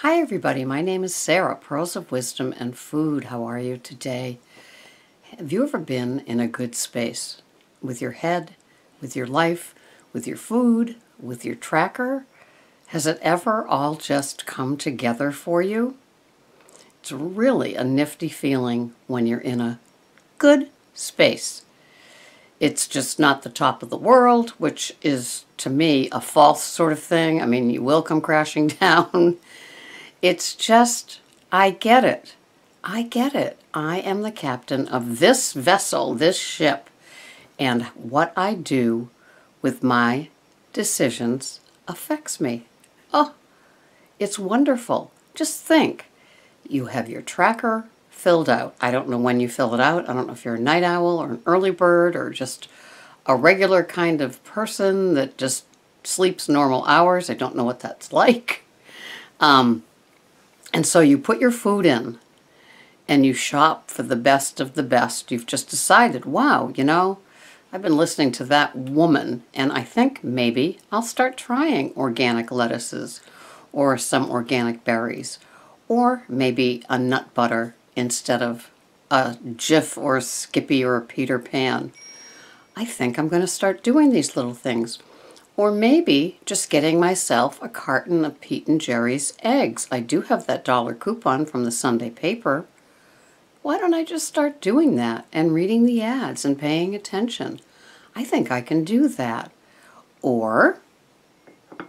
Hi everybody, my name is Sarah, Pearls of Wisdom and Food. How are you today? Have you ever been in a good space with your head, with your life, with your food, with your tracker? Has it ever all just come together for you? It's really a nifty feeling when you're in a good space. It's just not the top of the world, which is, to me, a false sort of thing. I mean, you will come crashing down. It's just, I get it. I get it. I am the captain of this vessel, this ship, and what I do with my decisions affects me. Oh, it's wonderful. Just think. You have your tracker filled out. I don't know when you fill it out. I don't know if you're a night owl or an early bird or just a regular kind of person that just sleeps normal hours. I don't know what that's like. And so you put your food in and you shop for the best of the best. You've just decided, wow, I've been listening to that woman and I think maybe I'll start trying organic lettuces or some organic berries or maybe a nut butter instead of a Jif or a Skippy or a Peter Pan. I think I'm going to start doing these little things. Or maybe just getting myself a carton of Pete and Jerry's eggs. I do have that dollar coupon from the Sunday paper. Why don't I just start doing that and reading the ads and paying attention? I think I can do that. Or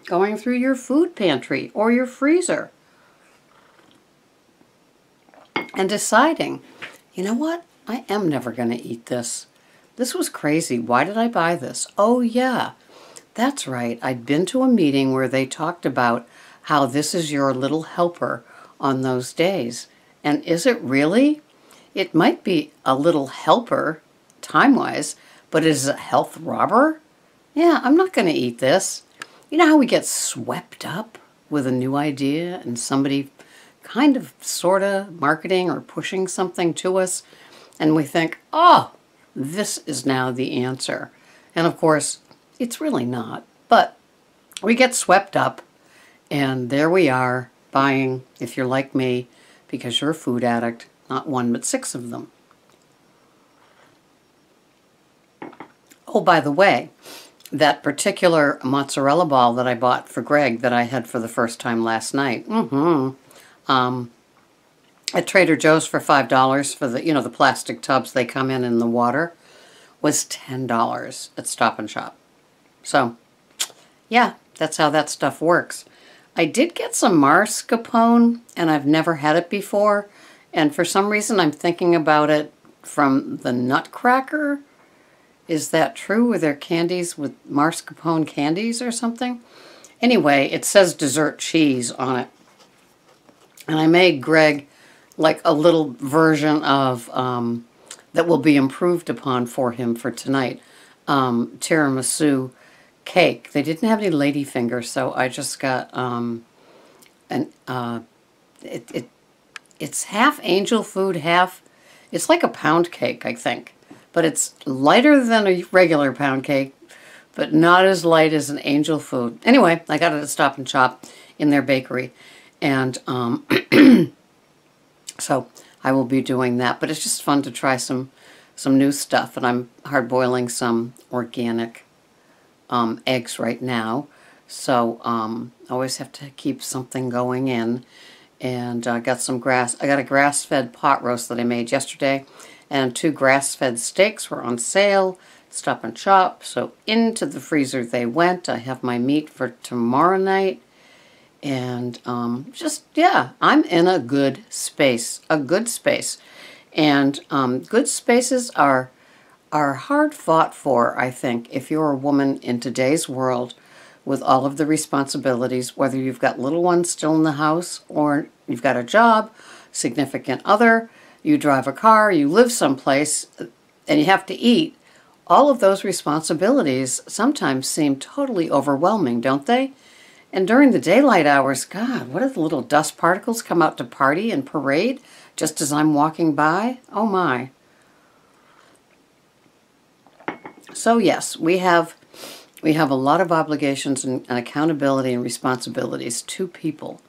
going through your food pantry or your freezer and deciding, you know what? I am never going to eat this. This was crazy. Why did I buy this? Oh, yeah. That's right. I'd been to a meeting where they talked about how this is your little helper on those days. And is it really? It might be a little helper, time-wise, but is it a health robber? Yeah, I'm not going to eat this. You know how we get swept up with a new idea and somebody kind of, sort of marketing or pushing something to us, and we think, oh, this is now the answer. And of course, it's really not, but we get swept up and there we are buying, if you're like me, because you're a food addict, not one but 6 of them. Oh, by the way, that particular mozzarella ball that I bought for Greg that I had for the first time last night, at Trader Joe's for $5 for the, the plastic tubs they come in the water, was $10 at Stop and Shop. So, yeah, that's how that stuff works. I did get some mascarpone, and I've never had it before. And for some reason, I'm thinking about it from the Nutcracker. Is that true? Were there candies with mascarpone candies or something? Anyway, it says dessert cheese on it. And I made Greg like a little version of, that will be improved upon for him for tonight, tiramisu cake. They didn't have any ladyfingers, so I just got it's half angel food, half, it's like a pound cake, I think, but it's lighter than a regular pound cake, but not as light as an angel food. Anyway, I got it at Stop and Shop in their bakery, and so I will be doing that. But it's just fun to try some new stuff, and I'm hard-boiling some organic eggs right now, so always have to keep something going in. And I got a grass-fed pot roast that I made yesterday, and 2 grass-fed steaks were on sale at Stop and Shop, so into the freezer they went. I have my meat for tomorrow night, and yeah, I'm in a good space, and good spaces are hard fought for, I think, if you're a woman in today's world with all of the responsibilities, whether you've got little ones still in the house or you've got a job, significant other, you drive a car, you live someplace, and you have to eat. All of those responsibilities sometimes seem totally overwhelming, don't they? And during the daylight hours, God, what if the little dust particles come out to party and parade just as I'm walking by? Oh my. So yes, we have a lot of obligations and accountability and responsibilities to people.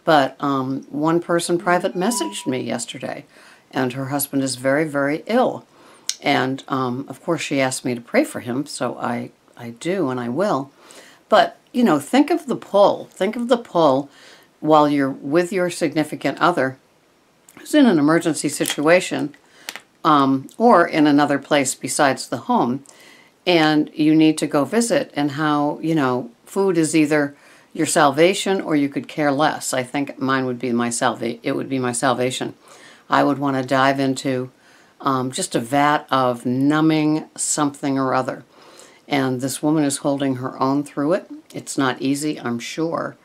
But one person private messaged me yesterday, and her husband is very, very ill. And, of course, she asked me to pray for him, so I do, and I will. But, you know, think of the pull. Think of the pull while you're with your significant other who's in an emergency situation, or in another place besides the home, and you need to go visit, and how, you know, food is either your salvation or you could care less. I think mine would be it would be my salvation. I would want to dive into just a vat of numbing something or other. And this woman is holding her own through it. It's not easy, I'm sure.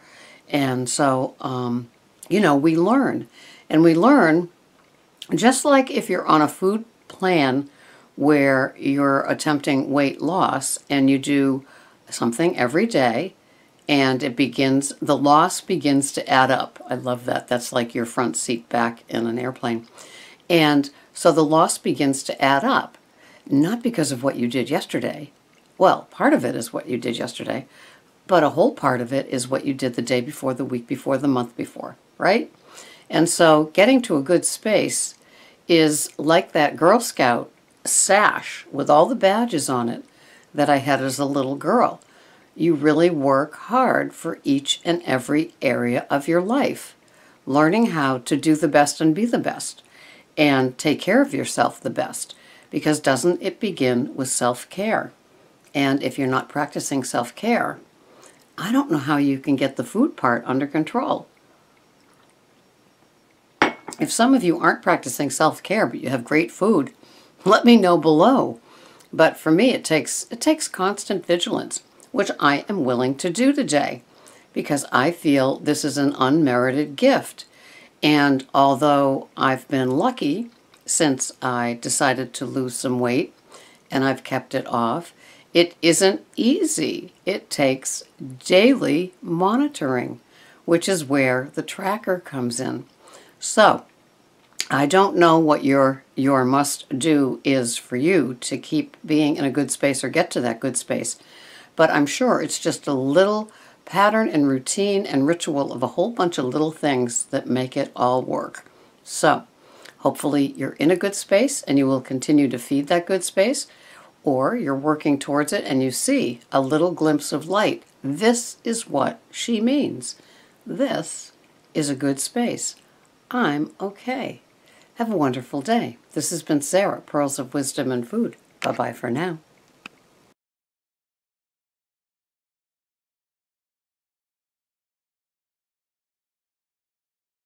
And so, you know, we learn. And we learn, just like if you're on a food plan where you're attempting weight loss and you do something every day, and the loss begins to add up. I love that. That's like your front seat back in an airplane. And so the loss begins to add up, not because of what you did yesterday. Well, part of it is what you did yesterday, but a whole part of it is what you did the day before, the week before, the month before, right? And so getting to a good space is like that Girl Scout sash with all the badges on it that I had as a little girl. You really work hard for each and every area of your life, learning how to do the best and be the best, and take care of yourself the best, because doesn't it begin with self-care? And if you're not practicing self-care, I don't know how you can get the food part under control. If some of you aren't practicing self-care, but you have great food, let me know below. But for me, it takes constant vigilance, which I am willing to do today, because I feel this is an unmerited gift. And although I've been lucky since I decided to lose some weight, and I've kept it off, it isn't easy. It takes daily monitoring, which is where the tracker comes in. So, I don't know what your must-do is for you to keep being in a good space or get to that good space, but I'm sure it's just a little pattern and routine and ritual of a whole bunch of little things that make it all work. So, hopefully you're in a good space and you will continue to feed that good space, or you're working towards it and you see a little glimpse of light. This is what she means. This is a good space. I'm okay. Have a wonderful day. This has been Sarah, Pearls of Wisdom and Food. Bye-bye for now.